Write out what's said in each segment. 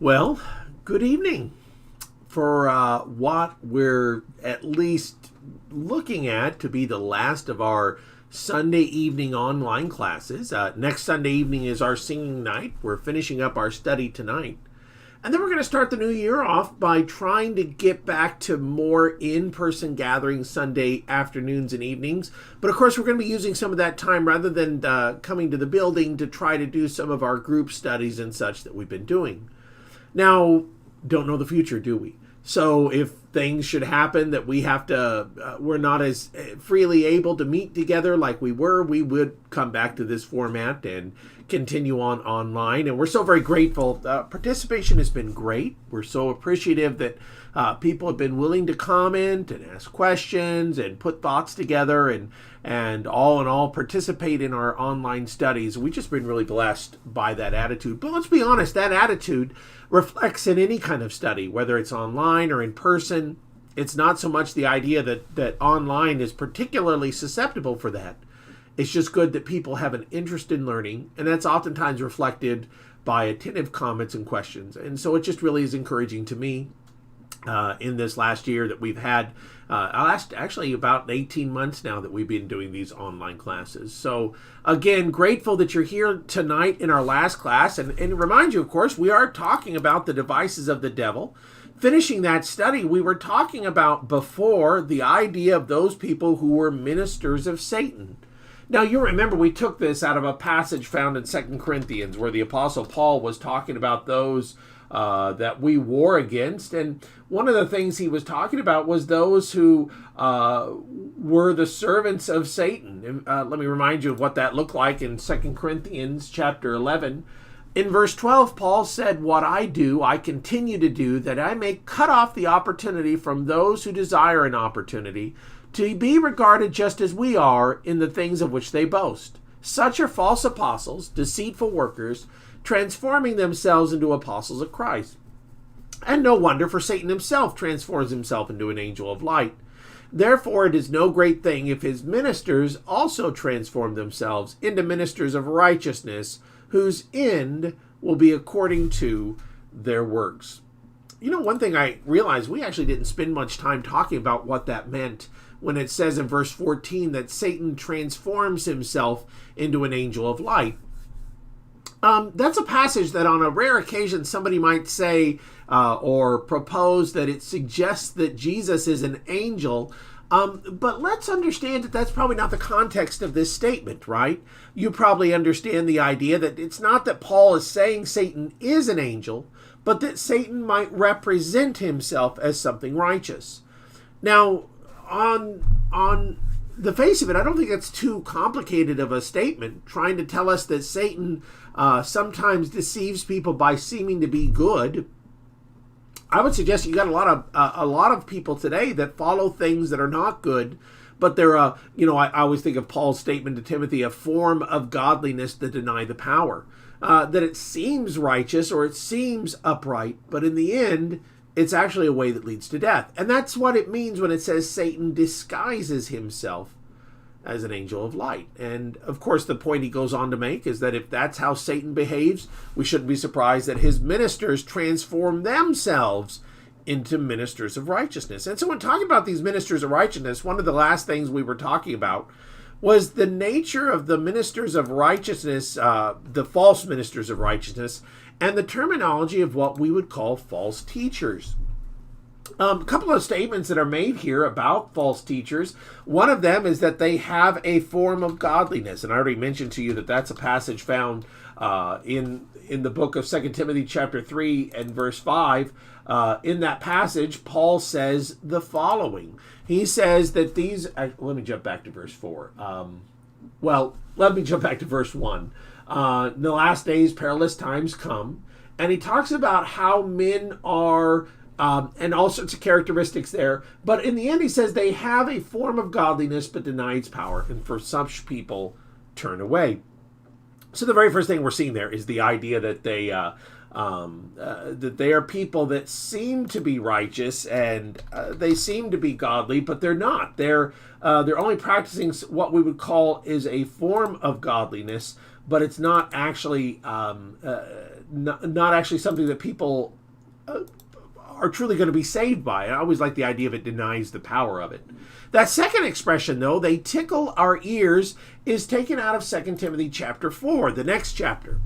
Well, good evening. For what we're at least looking at to be the last of our Sunday evening online classes. Next Sunday evening is our singing night. We're finishing up our study tonight. And then we're going to start the new year off by trying to get back to more in-person gatherings Sunday afternoons and evenings. But of course, we're going to be using some of that time rather than coming to the building to try to do some of our group studies and such that we've been doing. Now, don't know the future, do we? So if things should happen that we have to, we're not as freely able to meet together like we were, we would come back to this format and continue on online. And we're so very grateful. Participation has been great. We're so appreciative that people have been willing to comment and ask questions and put thoughts together and all in all participate in our online studies. We've just been really blessed by that attitude. But let's be honest, that attitude reflects in any kind of study, whether it's online or in person. It's not so much the idea that online is particularly susceptible for that. It's just good that people have an interest in learning, and that's oftentimes reflected by attentive comments and questions. And so it just really is encouraging to me in this last year that we've had, actually about 18 months now that we've been doing these online classes. So again, grateful that you're here tonight in our last class. And remind you, of course, we are talking about the devices of the devil. Finishing that study, we were talking about before the idea of those people who were ministers of Satan. Now, you remember we took this out of a passage found in 2 Corinthians where the Apostle Paul was talking about those that we war against. And one of the things he was talking about was those who were the servants of Satan. Let me remind you of what that looked like in 2 Corinthians chapter 11. In verse 12, Paul said, "What I do, I continue to do, that I may cut off the opportunity from those who desire an opportunity, to be regarded just as we are in the things of which they boast. Such are false apostles, deceitful workers, transforming themselves into apostles of Christ. And no wonder, for Satan himself transforms himself into an angel of light. Therefore it is no great thing if his ministers also transform themselves into ministers of righteousness, whose end will be according to their works." You know, one thing I realized, we actually didn't spend much time talking about what that meant when it says in verse 14 that Satan transforms himself into an angel of light. That's a passage that on a rare occasion somebody might say or propose that it suggests that Jesus is an angel. But let's understand that that's probably not the context of this statement, right? You probably understand the idea that it's not that Paul is saying Satan is an angel, but that Satan might represent himself as something righteous. Now, on the face of it, I don't think it's too complicated of a statement, trying to tell us that Satan sometimes deceives people by seeming to be good. I would suggest you got a lot of people today that follow things that are not good, but they're I always think of Paul's statement to Timothy, a form of godliness that deny the power. That it seems righteous or it seems upright, but in the end, it's actually a way that leads to death. And that's what it means when it says Satan disguises himself as an angel of light. And of course, the point he goes on to make is that if that's how Satan behaves, we shouldn't be surprised that his ministers transform themselves into ministers of righteousness. And so when talking about these ministers of righteousness, one of the last things we were talking about was the nature of the ministers of righteousness, the false ministers of righteousness, and the terminology of what we would call false teachers. A couple of statements that are made here about false teachers. One of them is that they have a form of godliness. And I already mentioned to you that that's a passage found in the book of 2 Timothy chapter 3 and verse 5. In that passage, Paul says the following. He says that these... let me jump back to verse 4. Let me jump back to verse 1. In the last days, perilous times come. And he talks about how men are... and all sorts of characteristics there. But in the end, he says they have a form of godliness but deny its power. And for such people, turn away. So the very first thing we're seeing there is the idea that they are people that seem to be righteous and they seem to be godly, but they're not. They're only practicing what we would call is a form of godliness, but it's not actually not actually something that people are truly going to be saved by. I always like the idea of it denies the power of it. That second expression, though, they tickle our ears, is taken out of 2 Timothy chapter 4, the next chapter.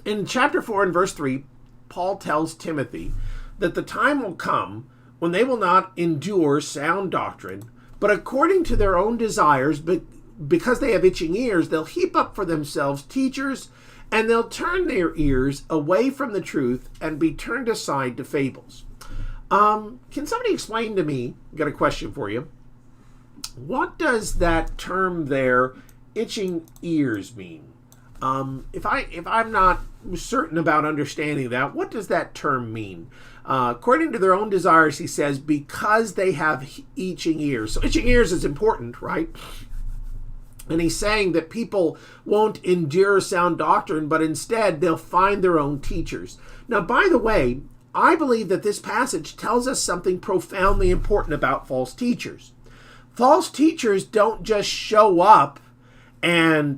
In chapter 4 and verse 3, Paul tells Timothy that the time will come when they will not endure sound doctrine, but according to their own desires, but because they have itching ears, they'll heap up for themselves teachers, and they'll turn their ears away from the truth and be turned aside to fables. Can somebody explain to me, I've got a question for you, what does that term there, itching ears, mean? If I'm not certain about understanding that, what does that term mean? According to their own desires, he says, because they have itching ears. So itching ears is important, right? And he's saying that people won't endure sound doctrine, but instead they'll find their own teachers. Now, by the way, I believe that this passage tells us something profoundly important about false teachers. False teachers don't just show up and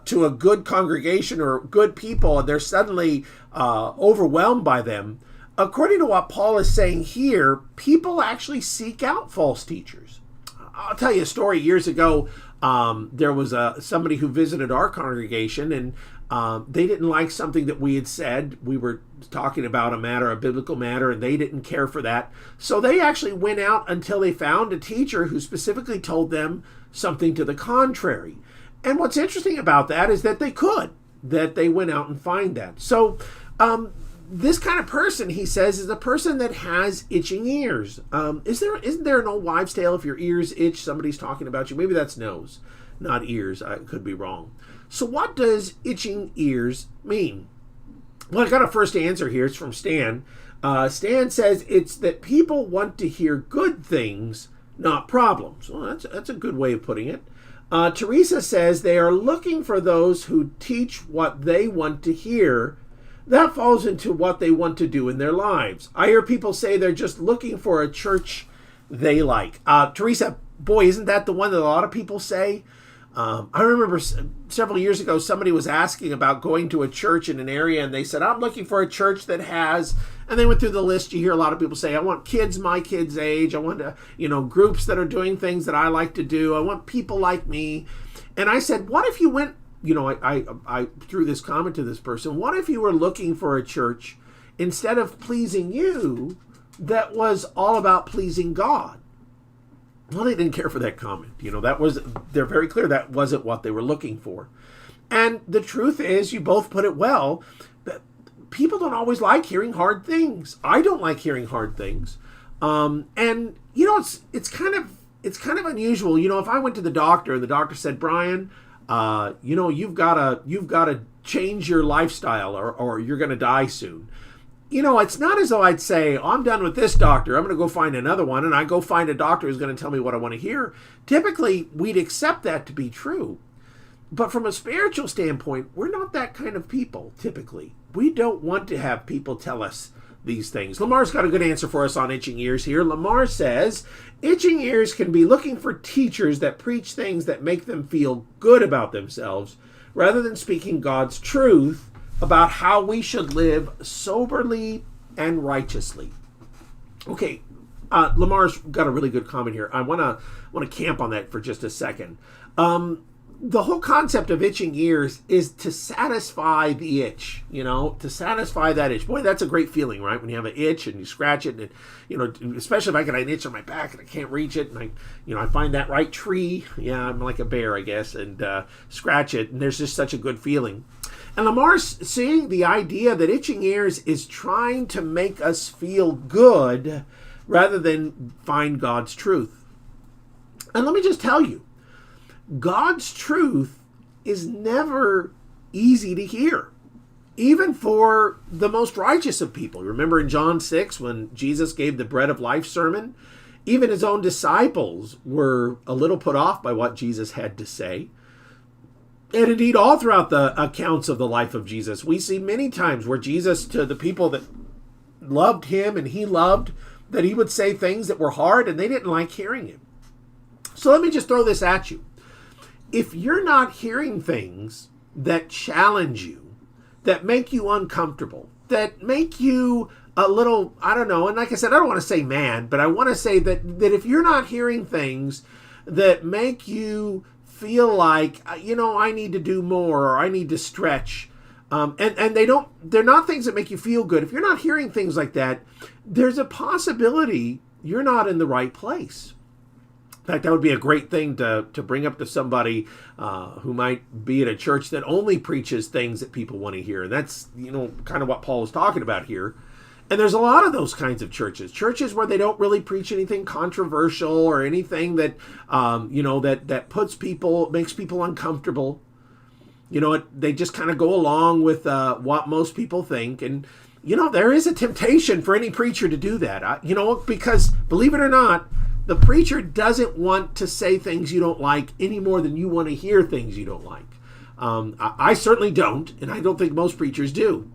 to a good congregation or good people, and they're suddenly overwhelmed by them. According to what Paul is saying here, people actually seek out false teachers. I'll tell you a story. Years ago, there was somebody who visited our congregation, and they didn't like something that we had said. We were talking about a biblical matter, and they didn't care for that. So they actually went out until they found a teacher who specifically told them something to the contrary. And what's interesting about that is that they went out and find that. So this kind of person, he says, is a person that has itching ears. Isn't there an old wives' tale, if your ears itch, somebody's talking about you? Maybe that's nose, not ears. I could be wrong. So what does itching ears mean? Well, I got a first answer here. It's from Stan. Stan says it's that people want to hear good things, not problems. Well, that's a good way of putting it. Teresa says they are looking for those who teach what they want to hear. That falls into what they want to do in their lives. I hear people say they're just looking for a church they like. Teresa, boy, isn't that the one that a lot of people say? I remember several years ago, somebody was asking about going to a church in an area, and they said, I'm looking for a church that has, and they went through the list. You hear a lot of people say, I want kids my kids' age. I want groups that are doing things that I like to do. I want people like me. And I said, what if you went, I threw this comment to this person, what if you were looking for a church, instead of pleasing you, that was all about pleasing God? Well, they didn't care for that comment. They're very clear that wasn't what they were looking for. And the truth is, you both put it well, that people don't always like hearing hard things. I don't like hearing hard things. It's kind of unusual. If I went to the doctor and the doctor said, Brian, you've got to change your lifestyle or you're going to die soon. It's not as though I'd say, I'm done with this doctor, I'm going to go find another one, and I go find a doctor who's going to tell me what I want to hear. Typically, we'd accept that to be true. But from a spiritual standpoint, we're not that kind of people, typically. We don't want to have people tell us these things. Lamar's got a good answer for us on itching ears here. Lamar says, itching ears can be looking for teachers that preach things that make them feel good about themselves, rather than speaking God's truth about how we should live soberly and righteously. Okay, Lamar's got a really good comment here. I want to camp on that for just a second. The whole concept of itching ears is to satisfy the itch, to satisfy that itch. Boy, that's a great feeling, right? When you have an itch and you scratch it, and especially if I got an itch on my back and I can't reach it, and I find that right tree. Yeah, I'm like a bear, I guess, and scratch it, and there's just such a good feeling. And Lamar's seeing the idea that itching ears is trying to make us feel good rather than find God's truth. And let me just tell you, God's truth is never easy to hear, even for the most righteous of people. Remember in John 6, when Jesus gave the bread of life sermon, even his own disciples were a little put off by what Jesus had to say. And indeed, all throughout the accounts of the life of Jesus, we see many times where Jesus, to the people that loved him and he loved, that he would say things that were hard and they didn't like hearing him. So let me just throw this at you. If you're not hearing things that challenge you, that make you uncomfortable, that make you a little, I don't know, and like I said, I don't want to say mad, but I want to say that if you're not hearing things that make you feel like, I need to do more, or I need to stretch, and they're not things that make you feel good. If you're not hearing things like that, there's a possibility you're not in the right place. In fact, that would be a great thing to bring up to somebody who might be at a church that only preaches things that people want to hear. And that's, kind of what Paul is talking about here. And there's a lot of those kinds of churches where they don't really preach anything controversial or anything that, that makes people uncomfortable. They just kind of go along with what most people think. And, there is a temptation for any preacher to do that, because believe it or not, the preacher doesn't want to say things you don't like any more than you want to hear things you don't like. I certainly don't, and I don't think most preachers do.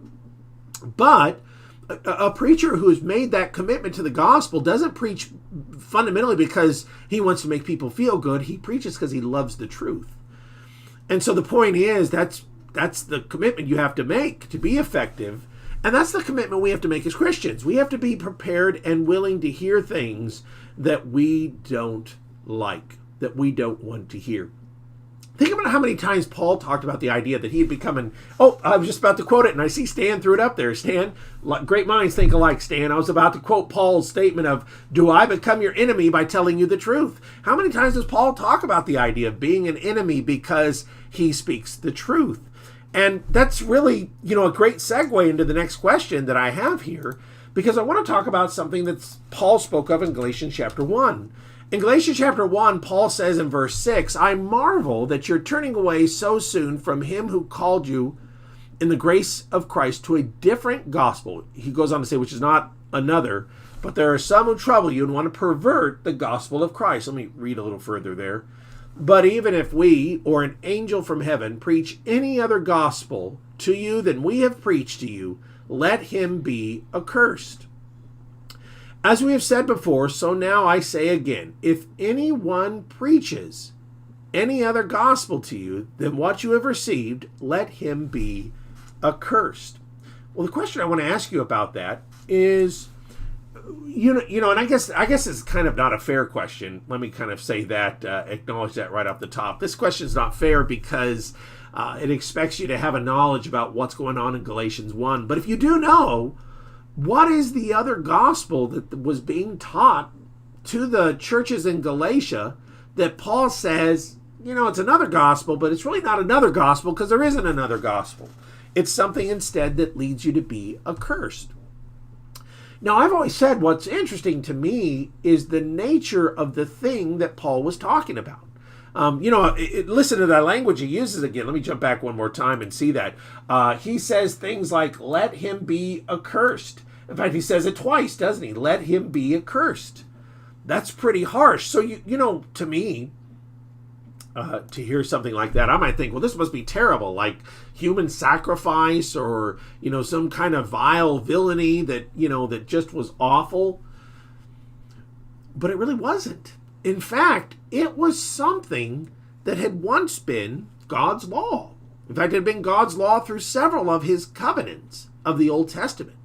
But a preacher who's made that commitment to the gospel doesn't preach fundamentally because he wants to make people feel good. He preaches because he loves the truth. And so the point is, that's the commitment you have to make to be effective. And that's the commitment we have to make as Christians. We have to be prepared and willing to hear things that we don't like, that we don't want to hear. Think about how many times Paul talked about the idea that he had become I was just about to quote it, and I see Stan threw it up there. Stan, great minds think alike, Stan. I was about to quote Paul's statement of, do I become your enemy by telling you the truth? How many times does Paul talk about the idea of being an enemy because he speaks the truth? And that's really, a great segue into the next question that I have here, because I want to talk about something that Paul spoke of in Galatians chapter 1. In Galatians chapter 1, Paul says in verse 6, I marvel that you're turning away so soon from him who called you in the grace of Christ to a different gospel. He goes on to say, which is not another, but there are some who trouble you and want to pervert the gospel of Christ. Let me read a little further there. But even if we, or an angel from heaven, preach any other gospel to you than we have preached to you, let him be accursed. As we have said before, so now I say again, if anyone preaches any other gospel to you than what you have received, let him be accursed. Well, the question I want to ask you about that is, and I guess it's kind of not a fair question. Let me kind of say that, acknowledge that right off the top. This question is not fair because it expects you to have a knowledge about what's going on in Galatians 1. But if you do know, what is the other gospel that was being taught to the churches in Galatia that Paul says, it's another gospel, but it's really not another gospel because there isn't another gospel. It's something instead that leads you to be accursed. Now, I've always said what's interesting to me is the nature of the thing that Paul was talking about. Listen to that language he uses again. Let me jump back one more time and see that. He says things like, let him be accursed. In fact, he says it twice, doesn't he? Let him be accursed. That's pretty harsh. So, to me, to hear something like that, I might think, well, this must be terrible, like human sacrifice or, some kind of vile villainy that, that just was awful. But it really wasn't. In fact, it was something that had once been God's law. In fact, it had been God's law through several of his covenants of the Old Testament.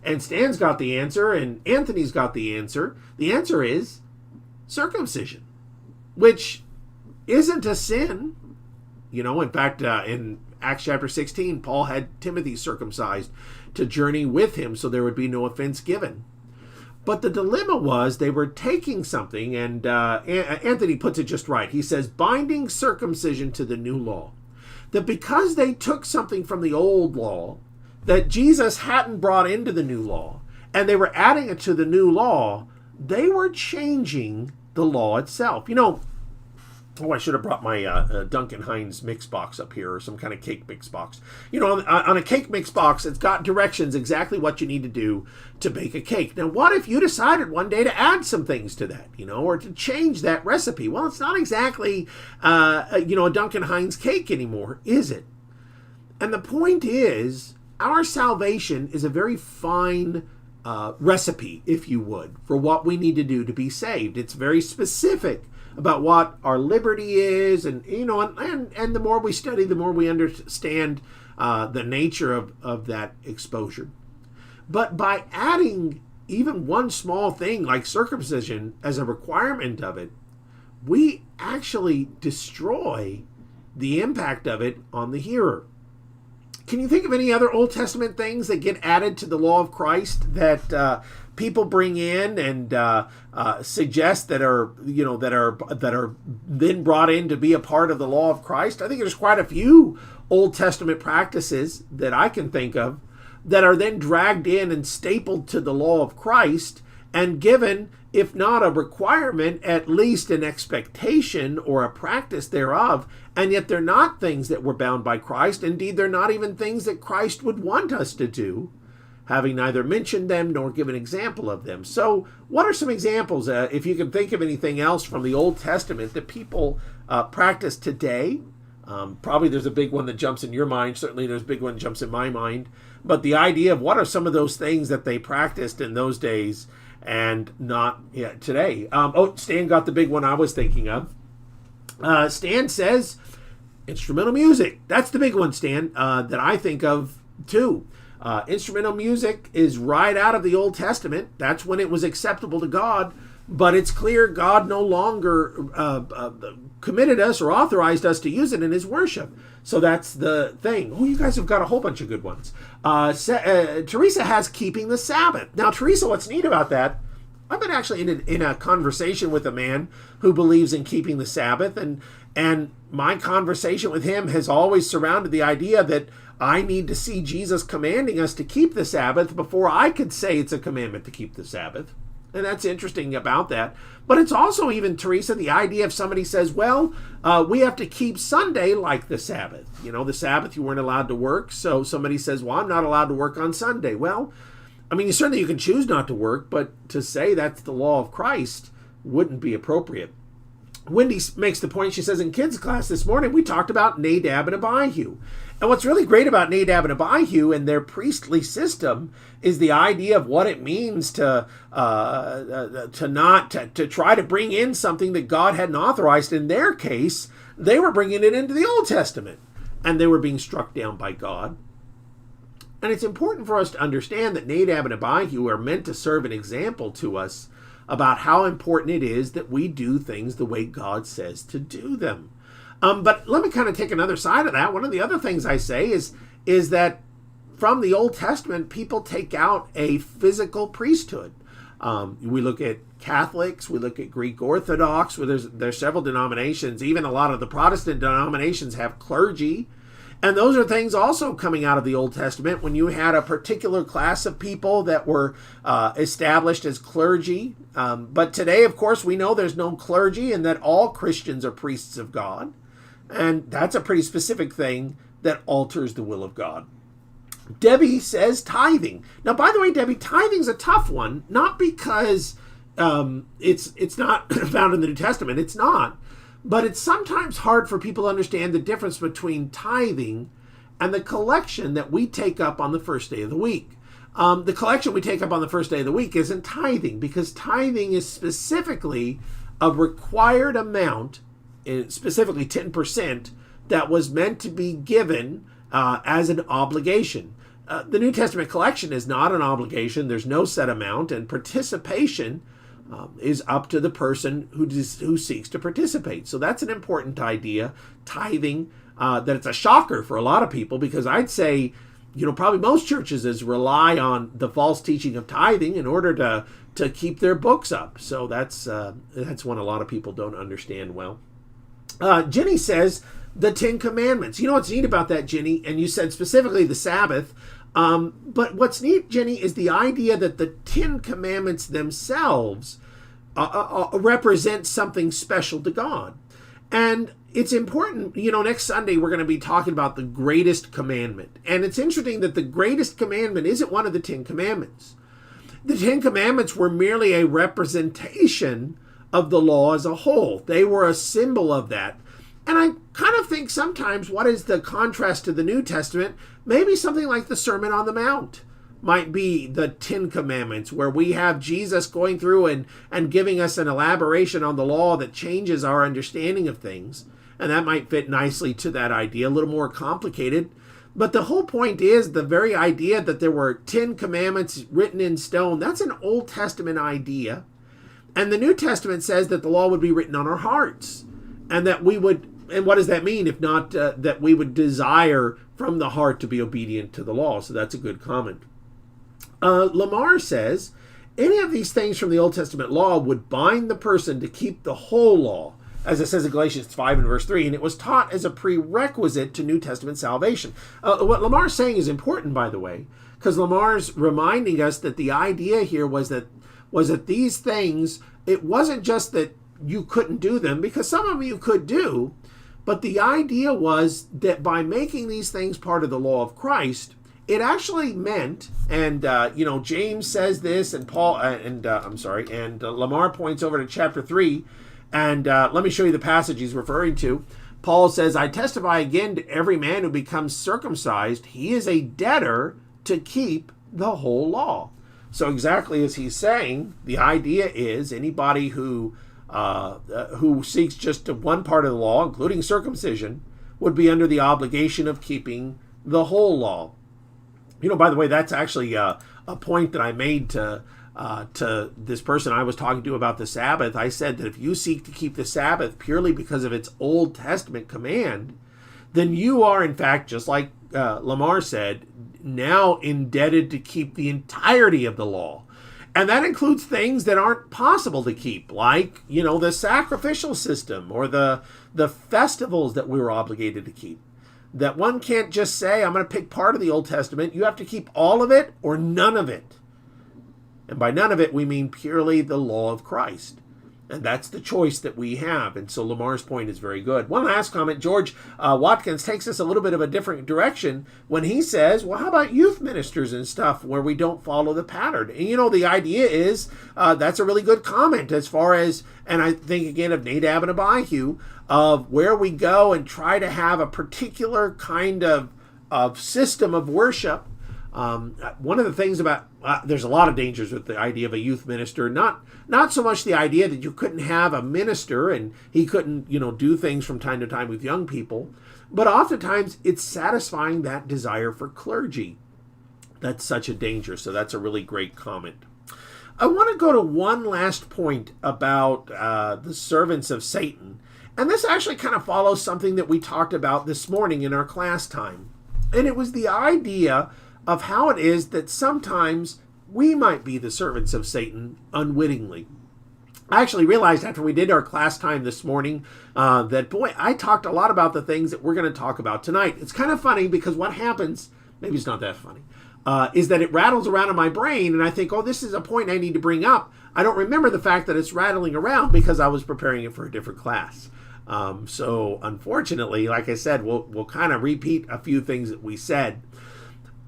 And Stan's got the answer, and Anthony's got the answer. The answer is circumcision, which isn't a sin. In fact, in Acts chapter 16, Paul had Timothy circumcised to journey with him so there would be no offense given. But the dilemma was they were taking something, and Anthony puts it just right. He says, binding circumcision to the new law. That because they took something from the old law that Jesus hadn't brought into the new law, and they were adding it to the new law, they were changing the law itself. I should have brought my Duncan Hines mix box up here, or some kind of cake mix box. On a cake mix box, it's got directions exactly what you need to do to bake a cake. Now, what if you decided one day to add some things to that, or to change that recipe? Well, it's not exactly, a Duncan Hines cake anymore, is it? And the point is, our salvation is a very fine recipe, if you would, for what we need to do to be saved. It's very specific about what our liberty is, and and the more we study, the more we understand the nature of that exposure. But by adding even one small thing like circumcision as a requirement of it, we actually destroy the impact of it on the hearer. Can you think of any other Old Testament things that get added to the law of Christ that people bring in and suggest that are then brought in to be a part of the law of Christ? I think there's quite a few Old Testament practices that I can think of that are then dragged in and stapled to the law of Christ and given, if not a requirement, at least an expectation or a practice thereof, and yet they're not things that were bound by Christ. Indeed, they're not even things that Christ would want us to do, having neither mentioned them nor given example of them. So what are some examples, if you can think of anything else from the Old Testament that people practice today? Probably there's a big one that jumps in your mind. Certainly there's a big one that jumps in my mind. But the idea of what are some of those things that they practiced in those days and not today. Stan got the big one I was thinking of. Stan says instrumental music. That's the big one, Stan, that I think of too. Instrumental music is right out of the Old Testament. That's when it was acceptable to God. But it's clear God no longer committed us or authorized us to use it in his worship. So that's the thing. Oh, you guys have got a whole bunch of good ones. Teresa has keeping the Sabbath. Now, Teresa, what's neat about that, I've been actually in a conversation with a man who believes in keeping the Sabbath, and my conversation with him has always surrounded the idea that I need to see Jesus commanding us to keep the Sabbath before I could say it's a commandment to keep the Sabbath. And that's interesting about that. But it's also even, Teresa, the idea if somebody says, well, we have to keep Sunday like the Sabbath. You know, the Sabbath you weren't allowed to work. So somebody says, well, I'm not allowed to work on Sunday. Well, I mean, certainly you can choose not to work, but to say that's the law of Christ wouldn't be appropriate. Wendy makes the point, she says, in kids' class this morning, we talked about Nadab and Abihu. And what's really great about Nadab and Abihu and their priestly system is the idea of what it means to try to bring in something that God hadn't authorized. In their case, they were bringing it into the Old Testament, and they were being struck down by God. And it's important for us to understand that Nadab and Abihu are meant to serve an example to us about how important it is that we do things the way God says to do them. But let me kind of take another side of that. One of the other things I say is that from the Old Testament, people take out a physical priesthood. We look at Catholics, we look at Greek Orthodox, where there's several denominations. Even a lot of the Protestant denominations have clergy. And those are things also coming out of the Old Testament when you had a particular class of people that were established as clergy. But today, of course, we know there's no clergy and that all Christians are priests of God. And that's a pretty specific thing that alters the will of God. Debbie says tithing. Now, by the way, Debbie, tithing's a tough one, not because it's not found in the New Testament. It's not. But it's sometimes hard for people to understand the difference between tithing and the collection that we take up on the first day of the week. The collection we take up on the first day of the week isn't tithing, because tithing is specifically a required amount, specifically 10%, that was meant to be given as an obligation. The New Testament collection is not an obligation. There's no set amount, and participation is up to the person who seeks to participate. So that's an important idea. Tithing, that it's a shocker for a lot of people, because I'd say, probably most churches rely on the false teaching of tithing in order to keep their books up. So that's one a lot of people don't understand well. Jenny says the 10 Commandments. You know what's neat about that, Jenny? And you said specifically the Sabbath. But what's neat, Jenny, is the idea that the 10 Commandments themselves represent something special to God. And it's important, next Sunday we're going to be talking about the greatest commandment. And it's interesting that the greatest commandment isn't one of the 10 Commandments. The 10 Commandments were merely a representation of the law as a whole. They were a symbol of that. And I kind of think sometimes what is the contrast to the New Testament? Maybe something like the Sermon on the Mount might be the 10 Commandments, where we have Jesus going through and giving us an elaboration on the law that changes our understanding of things. And that might fit nicely to that idea, a little more complicated. But the whole point is the very idea that there were 10 commandments written in stone, that's an Old Testament idea. And the New Testament says that the law would be written on our hearts. And that we would, and what does that mean if not that we would desire from the heart to be obedient to the law? So that's a good comment. Lamar says, any of these things from the Old Testament law would bind the person to keep the whole law, as it says in Galatians 5 and verse 3, and it was taught as a prerequisite to New Testament salvation. What Lamar's saying is important, by the way, because Lamar's reminding us that the idea here was that these things, it wasn't just that you couldn't do them, because some of them you could do, but the idea was that by making these things part of the law of Christ, it actually meant, and James says this, and Lamar points over to chapter 3, and let me show you the passage he's referring to. Paul says, I testify again to every man who becomes circumcised, he is a debtor to keep the whole law. So exactly as he's saying, the idea is anybody who seeks just one part of the law, including circumcision, would be under the obligation of keeping the whole law. By the way, that's actually a point that I made to this person I was talking to about the Sabbath. I said that if you seek to keep the Sabbath purely because of its Old Testament command, then you are, in fact, just like Lamar said, now indebted to keep the entirety of the law. And that includes things that aren't possible to keep, like, the sacrificial system or the festivals that we were obligated to keep. That one can't just say, I'm going to pick part of the Old Testament. You have to keep all of it or none of it. And by none of it, we mean purely the law of Christ. And that's the choice that we have. And so Lamar's point is very good. One last comment. George Watkins takes us a little bit of a different direction when he says, well, how about youth ministers and stuff where we don't follow the pattern? And, the idea is that's a really good comment as far as, and I think again of Nadab and Abihu, of where we go and try to have a particular kind of system of worship. One of the things about there's a lot of dangers with the idea of a youth minister, not so much the idea that you couldn't have a minister and he couldn't do things from time to time with young people, but oftentimes it's satisfying that desire for clergy. That's such a danger. So that's a really great comment. I want to go to one last point about the servants of Satan, and this actually kind of follows something that we talked about this morning in our class time, and it was the idea of how it is that sometimes we might be the servants of Satan unwittingly. I actually realized after we did our class time this morning that, boy, I talked a lot about the things that we're going to talk about tonight. It's kind of funny because what happens, maybe it's not that funny, is that it rattles around in my brain and I think, oh, this is a point I need to bring up. I don't remember the fact that it's rattling around because I was preparing it for a different class. So unfortunately, like I said, we'll kind of repeat a few things that we said.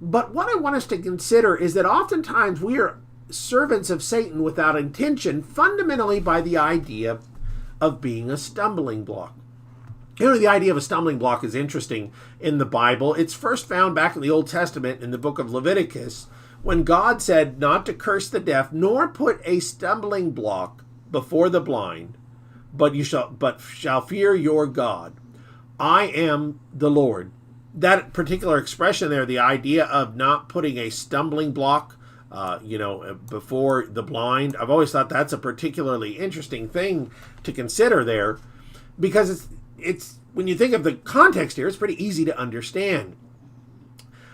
But what I want us to consider is that oftentimes we are servants of Satan without intention, fundamentally by the idea of being a stumbling block. The idea of a stumbling block is interesting in the Bible. It's first found back in the Old Testament in the book of Leviticus, when God said not to curse the deaf, nor put a stumbling block before the blind, but shall fear your God. I am the Lord. That particular expression there, the idea of not putting a stumbling block, before the blind, I've always thought that's a particularly interesting thing to consider there, because it's when you think of the context here, it's pretty easy to understand.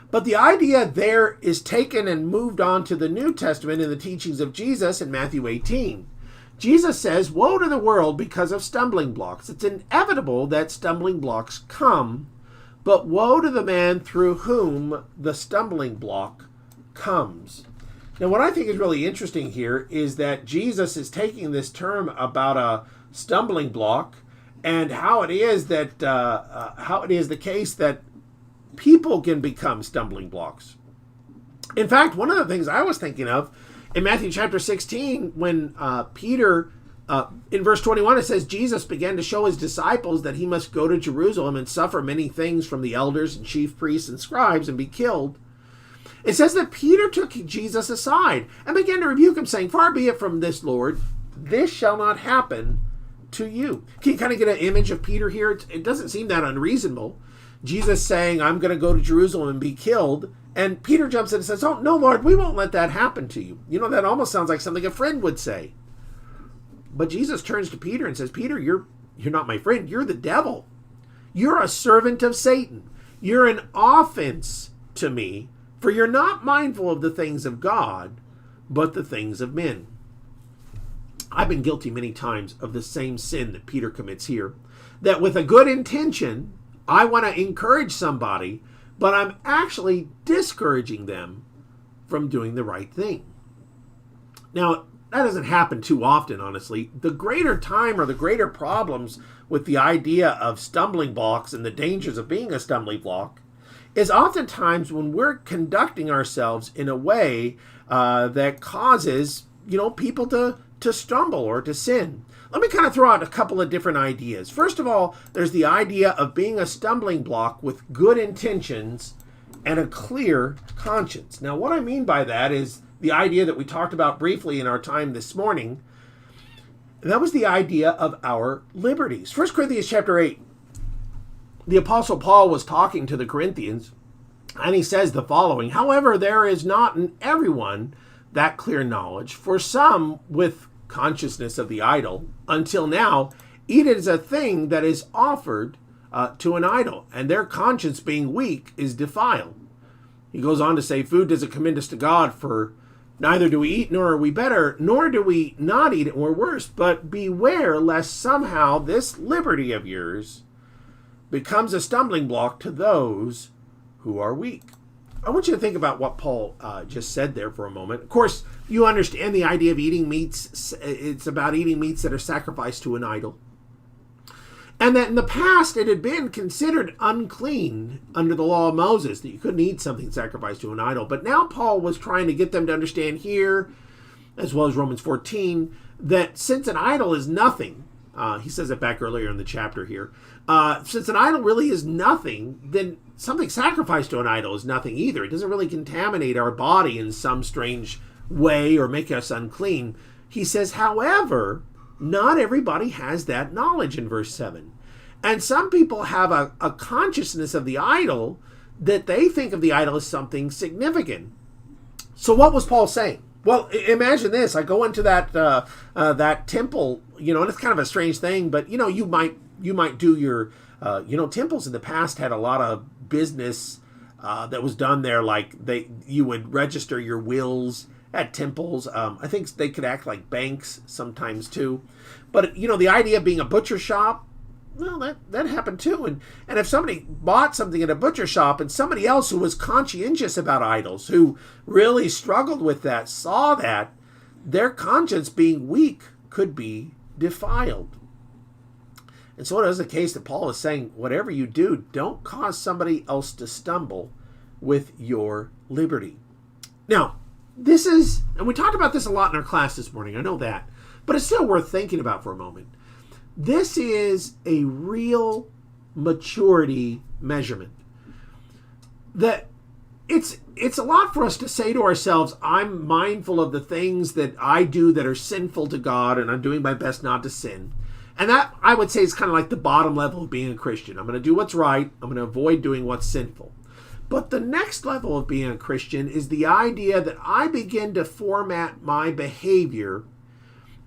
But the idea there is taken and moved on to the New Testament in the teachings of Jesus in Matthew 18. Jesus says, woe to the world because of stumbling blocks. It's inevitable that stumbling blocks come, but woe to the man through whom the stumbling block comes. Now, what I think is really interesting here is that Jesus is taking this term about a stumbling block and how it is the case that people can become stumbling blocks. In fact, one of the things I was thinking of in Matthew chapter 16, when Peter, in verse 21, it says, Jesus began to show his disciples that he must go to Jerusalem and suffer many things from the elders and chief priests and scribes and be killed. It says that Peter took Jesus aside and began to rebuke him, saying, far be it from this, Lord, this shall not happen to you. Can you kind of get an image of Peter here? It doesn't seem that unreasonable. Jesus saying, I'm going to go to Jerusalem and be killed. And Peter jumps in and says, oh, no, Lord, we won't let that happen to you. You know, that almost sounds like something a friend would say. But Jesus turns to Peter and says, Peter, you're not my friend. You're the devil. You're a servant of Satan. You're an offense to me, for you're not mindful of the things of God, but the things of men. I've been guilty many times of the same sin that Peter commits here, that with a good intention, I want to encourage somebody, but I'm actually discouraging them from doing the right thing. Now, that doesn't happen too often, honestly. The greater time or the greater problems with the idea of stumbling blocks and the dangers of being a stumbling block is oftentimes when we're conducting ourselves in a way that causes, people to stumble or to sin. Let me kind of throw out a couple of different ideas. First of all, there's the idea of being a stumbling block with good intentions and a clear conscience. Now, what I mean by that is the idea that we talked about briefly in our time this morning. That was the idea of our liberties. 1 Corinthians chapter 8, the Apostle Paul was talking to the Corinthians, and he says the following, however, there is not in everyone that clear knowledge, for some with consciousness of the idol, until now, eat it as a thing that is offered to an idol, and their conscience being weak is defiled. He goes on to say, food doesn't commend us to God, for neither do we eat, nor are we better, nor do we not eat it, or worse, but beware lest somehow this liberty of yours becomes a stumbling block to those who are weak. I want you to think about what Paul just said there for a moment. Of course, you understand the idea of eating meats. It's about eating meats that are sacrificed to an idol. And that in the past it had been considered unclean under the law of Moses, that you couldn't eat something sacrificed to an idol. But now Paul was trying to get them to understand here, as well as Romans 14, that since an idol is nothing, he says it back earlier in the chapter here, since an idol really is nothing, then something sacrificed to an idol is nothing either. It doesn't really contaminate our body in some strange way or make us unclean. He says, however, not everybody has that knowledge in verse 7. And some people have a consciousness of the idol that they think of the idol as something significant. So what was Paul saying? Well, imagine this. I go into that temple, and it's kind of a strange thing, but, you might do your, temples in the past had a lot of business that was done there. Like you would register your wills at temples. I think they could act like banks sometimes too. But, the idea of being a butcher shop, well, that happened too. And if somebody bought something at a butcher shop and somebody else who was conscientious about idols, who really struggled with that, saw that, their conscience being weak could be defiled. And so it is the case that Paul is saying, whatever you do, don't cause somebody else to stumble with your liberty. Now, this is, and we talked about this a lot in our class this morning, I know that, but it's still worth thinking about for a moment. This is a real maturity measurement. That it's a lot for us to say to ourselves, I'm mindful of the things that I do that are sinful to God, and I'm doing my best not to sin. And that, I would say, is kind of like the bottom level of being a Christian. I'm going to do what's right. I'm going to avoid doing what's sinful. But the next level of being a Christian is the idea that I begin to format my behavior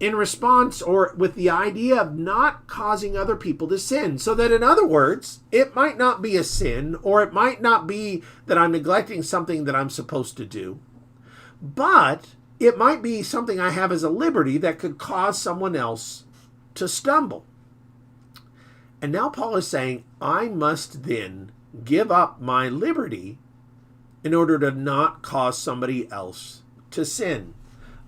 in response or with the idea of not causing other people to sin. So that, in other words, it might not be a sin, or it might not be that I'm neglecting something that I'm supposed to do, but it might be something I have as a liberty that could cause someone else to stumble. And now Paul is saying, I must then give up my liberty in order to not cause somebody else to sin.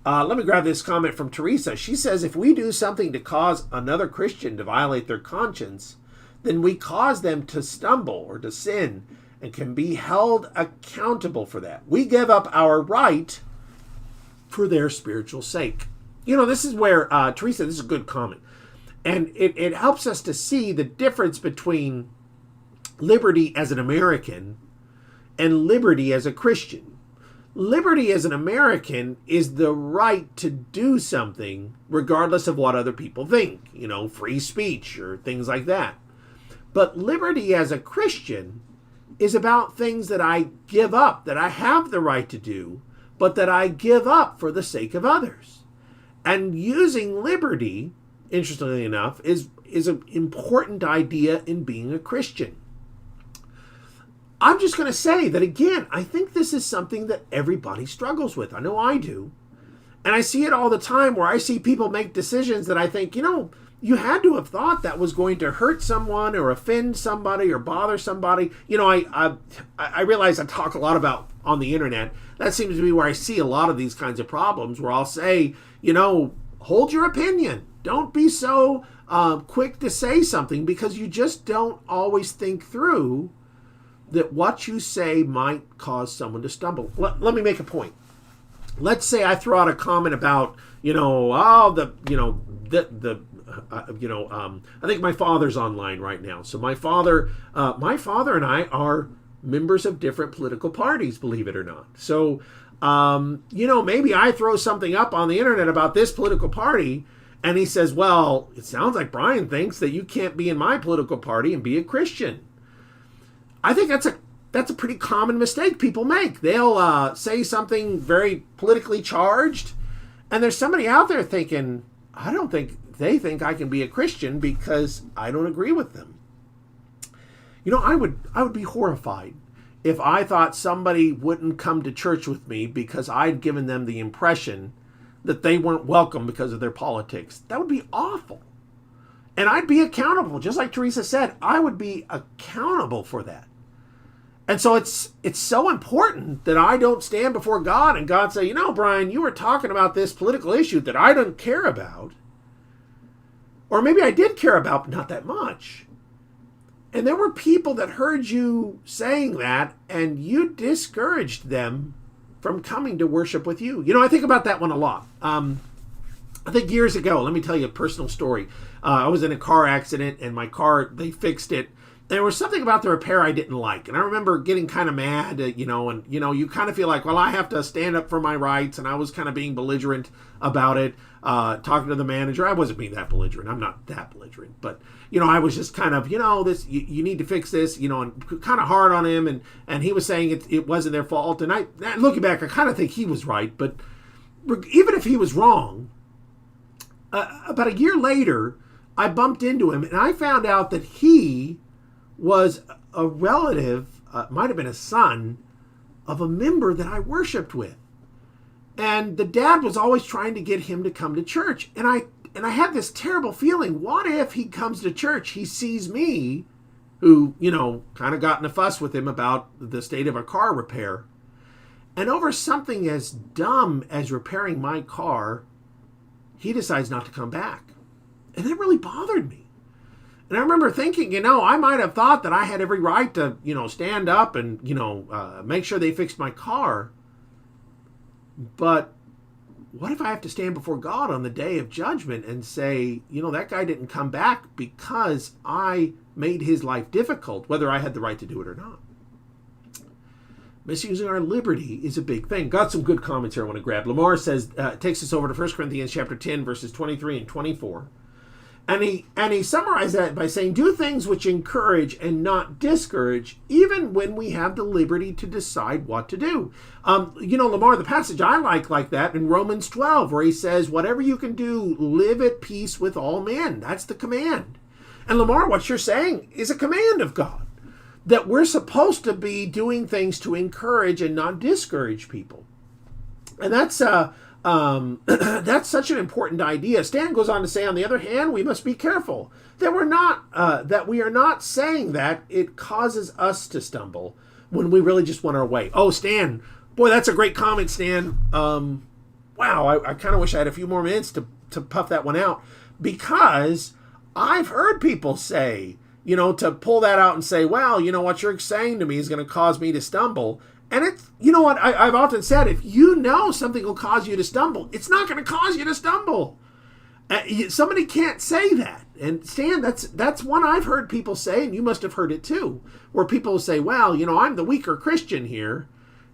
Let me grab this comment from Teresa. She says, if we do something to cause another Christian to violate their conscience, then we cause them to stumble or to sin and can be held accountable for that. We give up our right for their spiritual sake. This is where, Teresa, this is a good comment. And it helps us to see the difference between liberty as an American and liberty as a Christian. Liberty as an American is the right to do something regardless of what other people think, free speech or things like that. But liberty as a Christian is about things that I give up, that I have the right to do, but that I give up for the sake of others. And using liberty, interestingly enough, is an important idea in being a Christian. I'm just going to say that, again, I think this is something that everybody struggles with. I know I do. And I see it all the time where I see people make decisions that I think, you had to have thought that was going to hurt someone or offend somebody or bother somebody. I realize I talk a lot about on the internet. That seems to be where I see a lot of these kinds of problems, where I'll say, hold your opinion. Don't be so quick to say something, because you just don't always think through that what you say might cause someone to stumble. Let me make a point. Let's say I throw out a comment about, I think my father's online right now. So my father and I are members of different political parties, believe it or not. So, maybe I throw something up on the internet about this political party, and he says, well, it sounds like Brian thinks that you can't be in my political party and be a Christian. I think that's a pretty common mistake people make. They'll say something very politically charged, and there's somebody out there thinking, I don't think they think I can be a Christian because I don't agree with them. I would be horrified if I thought somebody wouldn't come to church with me because I'd given them the impression that they weren't welcome because of their politics. That would be awful. And I'd be accountable. Just like Teresa said, I would be accountable for that. And so it's so important that I don't stand before God and God say, Brian, you were talking about this political issue that I don't care about. Or maybe I did care about, but not that much. And there were people that heard you saying that, and you discouraged them from coming to worship with you. I think about that one a lot. I think years ago, let me tell you a personal story. I was in a car accident, and my car, they fixed it. There was something about the repair I didn't like. And I remember getting kind of mad, you kind of feel like, well, I have to stand up for my rights. And I was kind of being belligerent about it, talking to the manager. I wasn't being that belligerent. I'm not that belligerent. But, I was just kind of, this, you need to fix this, and kind of hard on him. And he was saying it wasn't their fault. And looking back, I kind of think he was right. But even if he was wrong, about a year later, I bumped into him. And I found out that he was a relative, might have been a son, of a member that I worshiped with. And the dad was always trying to get him to come to church. And I had this terrible feeling, what if he comes to church, he sees me, who, kind of got in a fuss with him about the state of a car repair. And over something as dumb as repairing my car, he decides not to come back. And that really bothered me. And I remember thinking, I might have thought that I had every right to, stand up and, make sure they fixed my car. But what if I have to stand before God on the day of judgment and say, that guy didn't come back because I made his life difficult, whether I had the right to do it or not? Misusing our liberty is a big thing. Got some good comments here I want to grab. Lamar says, takes us over to 1 Corinthians chapter 10, verses 23 and 24. And he summarized that by saying, do things which encourage and not discourage, even when we have the liberty to decide what to do. Lamar, the passage I like that in Romans 12, where he says, whatever you can do, live at peace with all men. That's the command. And Lamar, what you're saying is a command of God, that we're supposed to be doing things to encourage and not discourage people. And that's that's such an important idea. Stan goes on to say, on the other hand, we must be careful that we are not saying that it causes us to stumble when we really just want our way. Oh, Stan, boy, that's a great comment, Stan. Wow, I kind of wish I had a few more minutes to puff that one out, because I've heard people say, to pull that out and say, well, what you're saying to me is going to cause me to stumble. And it's, what I've often said, if something will cause you to stumble, it's not going to cause you to stumble. Somebody can't say that. And Stan, that's one I've heard people say, and you must have heard it too, where people say, well, I'm the weaker Christian here.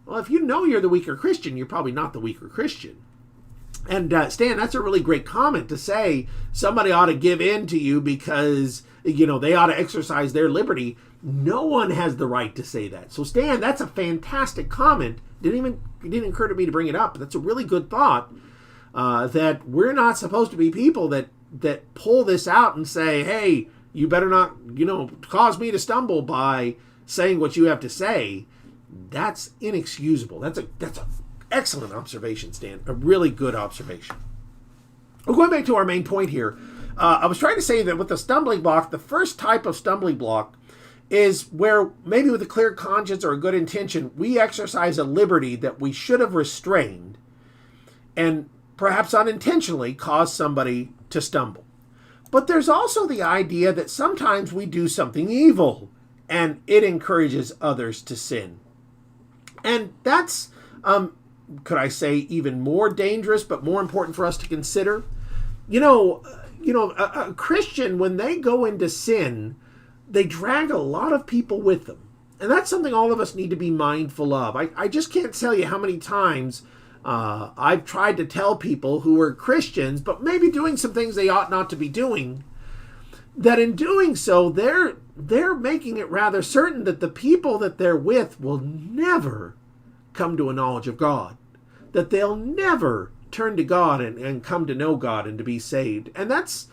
Well, if you're the weaker Christian, you're probably not the weaker Christian. And Stan, that's a really great comment to say somebody ought to give in to you because, they ought to exercise their liberty. No one has the right to say that. So Stan, that's a fantastic comment. It didn't occur to me to bring it up. But that's a really good thought, that we're not supposed to be people that pull this out and say, hey, you better not, cause me to stumble by saying what you have to say. That's inexcusable. That's a excellent observation, Stan. A really good observation. Well, going back to our main point here, I was trying to say that with the stumbling block, the first type of stumbling block is where maybe with a clear conscience or a good intention, we exercise a liberty that we should have restrained and perhaps unintentionally cause somebody to stumble. But there's also the idea that sometimes we do something evil and it encourages others to sin. And that's, could I say, even more dangerous, but more important for us to consider. A Christian, when they go into sin, they drag a lot of people with them. And that's something all of us need to be mindful of. I just can't tell you how many times I've tried to tell people who are Christians, but maybe doing some things they ought not to be doing, that in doing so, they're making it rather certain that the people that they're with will never come to a knowledge of God, that they'll never turn to God and come to know God and to be saved. And that's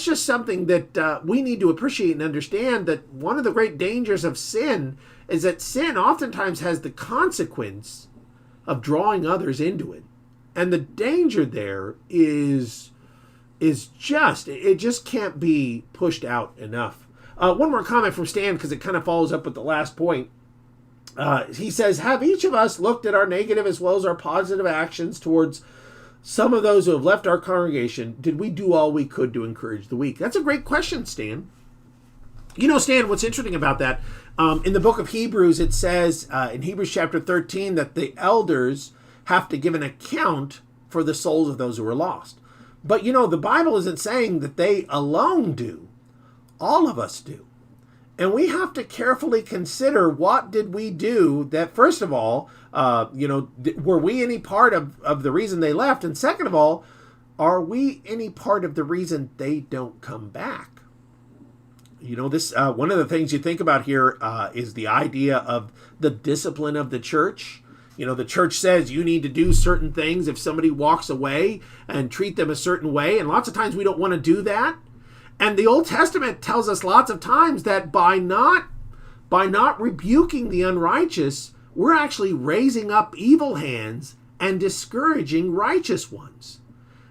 just something that we need to appreciate and understand, that one of the great dangers of sin is that sin oftentimes has the consequence of drawing others into it. And the danger there is just can't be pushed out enough. One more comment from Stan, because it kind of follows up with the last point. He says, have each of us looked at our negative as well as our positive actions towards some of those who have left our congregation? Did we do all we could to encourage the weak? That's a great question, Stan. Stan, what's interesting about that, in the book of Hebrews, it says in Hebrews chapter 13 that the elders have to give an account for the souls of those who are lost. But, the Bible isn't saying that they alone do. All of us do. And we have to carefully consider, what did we do that, first of all, were we any part of the reason they left? And second of all, are we any part of the reason they don't come back? This one of the things you think about here is the idea of the discipline of the church. The church says you need to do certain things if somebody walks away and treat them a certain way. And lots of times we don't want to do that. And the Old Testament tells us lots of times that by not rebuking the unrighteous, we're actually raising up evil hands and discouraging righteous ones.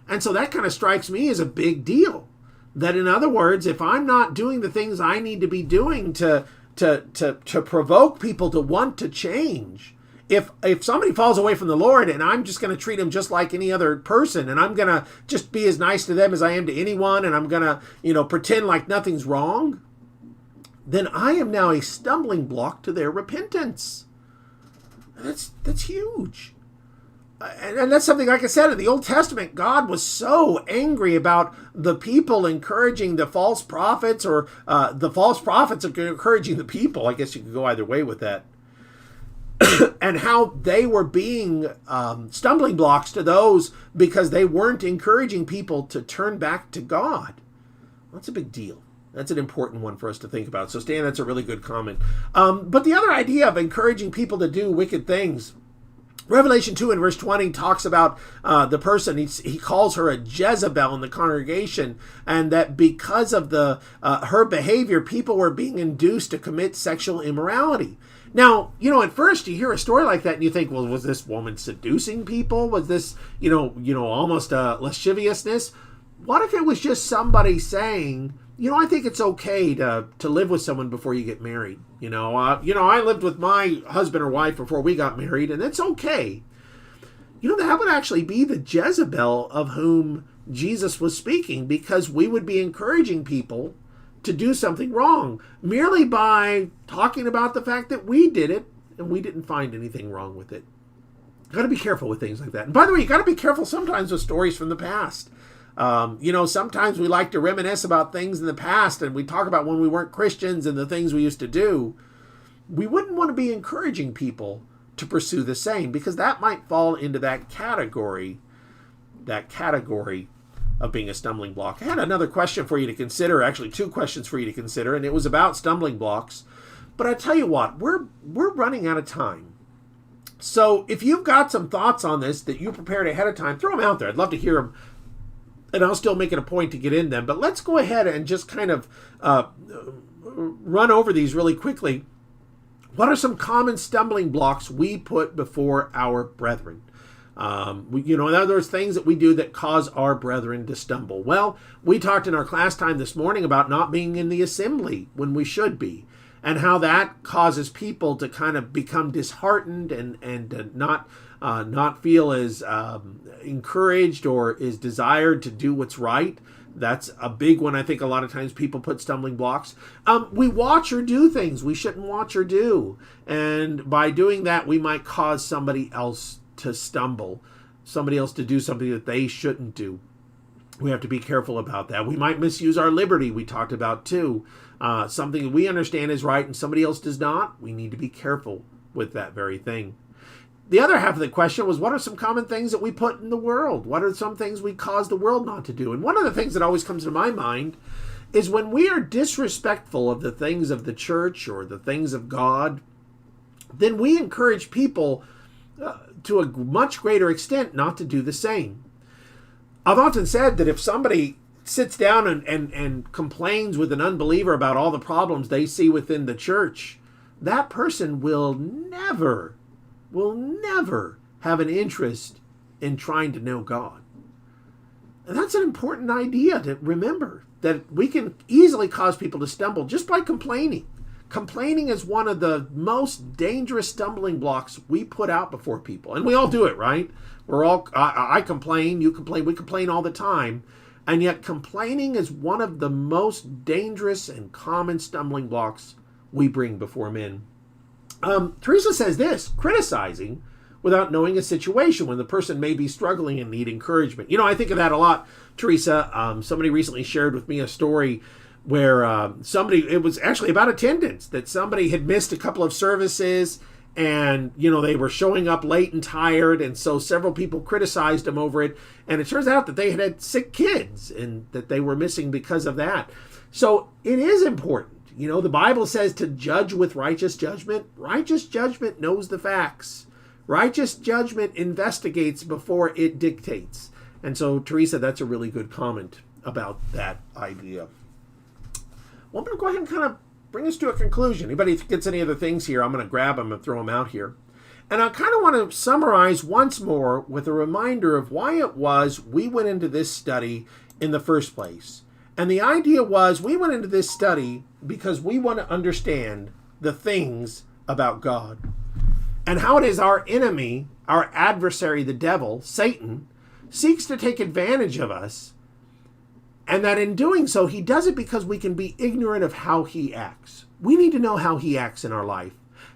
And so that kind of strikes me as a big deal. That, in other words, if I'm not doing the things I need to be doing to provoke people to want to change, if somebody falls away from the Lord and I'm just going to treat them just like any other person, and I'm going to just be as nice to them as I am to anyone, and I'm going to, pretend like nothing's wrong, then I am now a stumbling block to their repentance. That's huge. And that's something, like I said, in the Old Testament, God was so angry about the people encouraging the false prophets, or the false prophets encouraging the people. I guess you could go either way with that. And how they were being stumbling blocks to those because they weren't encouraging people to turn back to God. That's a big deal. That's an important one for us to think about. So, Stan, that's a really good comment. But the other idea of encouraging people to do wicked things, Revelation 2 and verse 20 talks about the person. He calls her a Jezebel in the congregation, and that because of her behavior, people were being induced to commit sexual immorality. Now, at first you hear a story like that and you think, well, was this woman seducing people? Was this, almost a lasciviousness? What if it was just somebody saying, I think it's okay to live with someone before you get married. I lived with my husband or wife before we got married, and it's okay. That would actually be the Jezebel of whom Jesus was speaking, because we would be encouraging people to do something wrong merely by talking about the fact that we did it and we didn't find anything wrong with it. You got to be careful with things like that. And by the way, you got to be careful sometimes with stories from the past. Sometimes we like to reminisce about things in the past, and we talk about when we weren't Christians and the things we used to do. We wouldn't want to be encouraging people to pursue the same, because that might fall into that category that category of being a stumbling block. I had another question for you to consider, actually two questions for you to consider, and it was about stumbling blocks. But I tell you what, we're running out of time. So if you've got some thoughts on this that you prepared ahead of time, throw them out there. I'd love to hear them, and I'll still make it a point to get in them. But let's go ahead and just kind of run over these really quickly. What are some common stumbling blocks we put before our brethren? In other words, things that we do that cause our brethren to stumble. Well, we talked in our class time this morning about not being in the assembly when we should be, and how that causes people to kind of become disheartened and not feel as encouraged or is desired to do what's right. That's a big one. I think a lot of times people put stumbling blocks. We watch or do things we shouldn't watch or do, and by doing that, we might cause somebody else to stumble, somebody else to do something that they shouldn't do. We have to be careful about that. We might misuse our liberty, we talked about too. Something that we understand is right and somebody else does not. We need to be careful with that very thing. The other half of the question was, what are some common things that we put in the world? What are some things we cause the world not to do? And one of the things that always comes to my mind is when we are disrespectful of the things of the church or the things of God, then we encourage people to a much greater extent not to do the same. I've often said that if somebody sits down and complains with an unbeliever about all the problems they see within the church, that person will never have an interest in trying to know God. And that's an important idea to remember, that we can easily cause people to stumble just by complaining. Complaining is one of the most dangerous stumbling blocks we put out before people. And we all do it, right? I complain, you complain, we complain all the time. And yet complaining is one of the most dangerous and common stumbling blocks we bring before men. Teresa says this: criticizing without knowing a situation when the person may be struggling and need encouragement. I think of that a lot, Teresa. Somebody recently shared with me a story where it was actually about attendance, that somebody had missed a couple of services and, they were showing up late and tired. And so several people criticized them over it. And it turns out that they had sick kids and that they were missing because of that. So it is important. The Bible says to judge with righteous judgment. Righteous judgment knows the facts. Righteous judgment investigates before it dictates. And so, Teresa, that's a really good comment about that idea. Well, I'm going to go ahead and kind of bring us to a conclusion. Anybody gets any other things here, I'm going to grab them and throw them out here. And I kind of want to summarize once more with a reminder of why it was we went into this study in the first place. And the idea was we went into this study because we want to understand the things about God and how it is our enemy, our adversary, the devil, Satan, seeks to take advantage of us. And that in doing so, he does it because we can be ignorant of how he acts. We need to know how he acts in our life.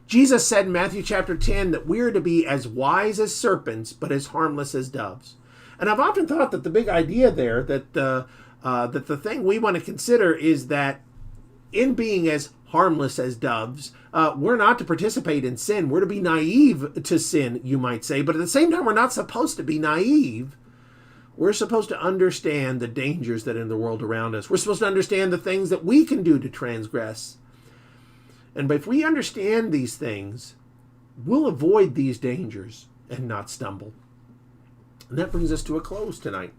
Jesus said in Matthew chapter 10 that we're to be as wise as serpents, but as harmless as doves. And I've often thought that the big idea there, that the thing we want to consider is that in being as harmless as doves, we're not to participate in sin. We're to be naive to sin, you might say. But at the same time, we're not supposed to be naive. We're supposed to understand the dangers that are in the world around us. We're supposed to understand the things that we can do to transgress. And if we understand these things, we'll avoid these dangers and not stumble. And that brings us to a close tonight.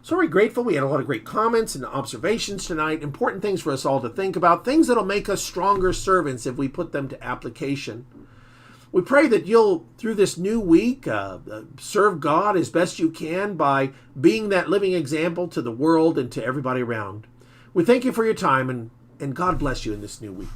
So we're grateful. We had a lot of great comments and observations tonight. Important things for us all to think about. Things that'll make us stronger servants if we put them to application. We pray that you'll, through this new week, serve God as best you can by being that living example to the world and to everybody around. We thank you for your time, and God bless you in this new week.